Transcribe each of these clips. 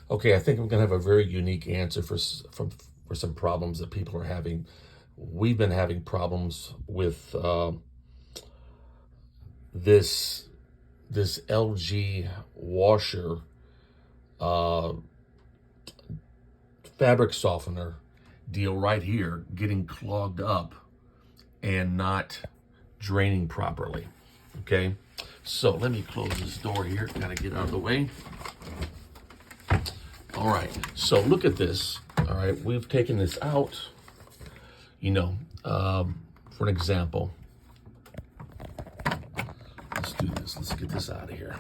Okay, I think I'm gonna have a very unique answer for some problems that people are having. We've been having problems with this this LG washer uh, fabric softener deal right here getting clogged up and not draining properly. Okay, so let me close this door here, kind of get out of the way. All right, so look at this. All right, we've taken this out, you know, for an example. Let's do this. Let's get this out of here.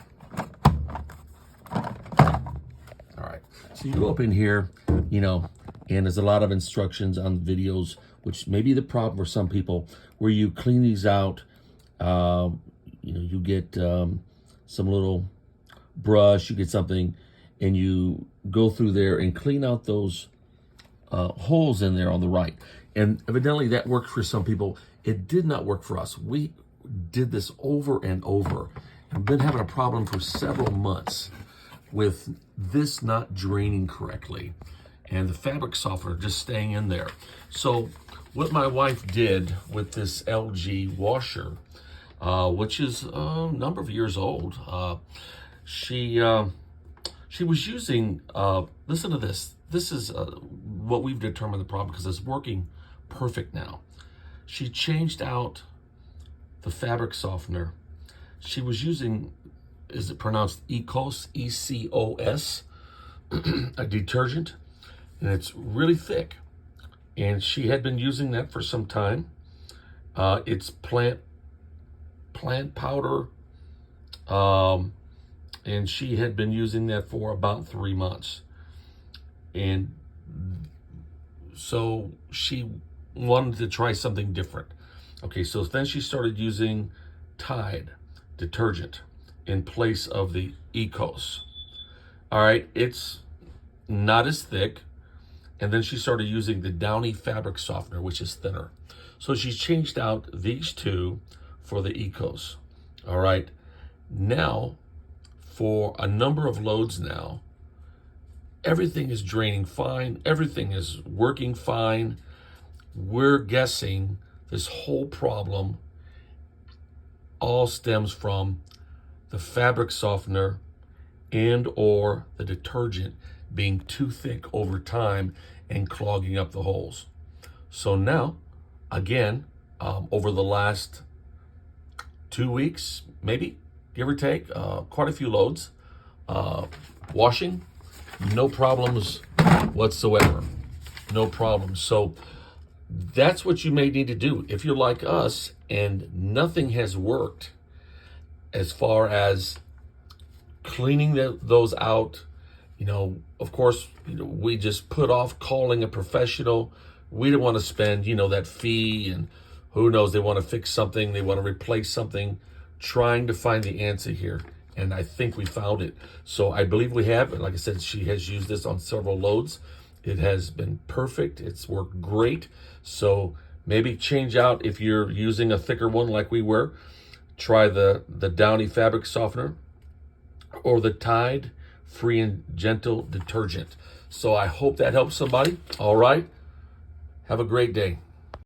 All right, so you go up in here, you know, and there's a lot of instructions on videos, which may be the problem for some people, where you clean these out. You know, you get some little brush, you get something, and you go through there and clean out those holes in there on the right. And evidently that worked for some people. It did not work for us. We did this over and over and been having a problem for several months with this not draining correctly and the fabric softener just staying in there. So what my wife did with this LG washer, which is a number of years old, she was using, listen to this. This is what we've determined the problem, because it's working perfect now. She changed out the fabric softener. She was using, is it pronounced Ecos, E-C-O-S, a detergent, and it's really thick. And she had been using that for some time. It's plant powder, and she had been using that for about 3 months. And so she wanted to try something different. Okay, so then she started using Tide detergent in place of the Ecos. All right, it's not as thick. And then she started using the Downy fabric softener, which is thinner. So she changed out these two for the Ecos. All right, now for a number of loads now, everything is draining fine. Everything is working fine. We're guessing this whole problem all stems from the fabric softener and or the detergent being too thick over time and clogging up the holes. So now, again, over the last 2 weeks, maybe, give or take, quite a few loads, washing, no problems whatsoever. No problems. So that's what you may need to do. If you're like us and nothing has worked as far as cleaning those out, you know, of course, you know, we just put off calling a professional. We don't want to spend, you know, that fee, and who knows, they want to fix something, they want to replace something, trying to find the answer here. And I think we found it. So I believe we have. And like I said, she has used this on several loads. It has been perfect. It's worked great. So maybe change out, if you're using a thicker one like we were, try the Downy fabric softener or the Tide Free and Gentle detergent. So I hope that helps somebody. All right. Have a great day.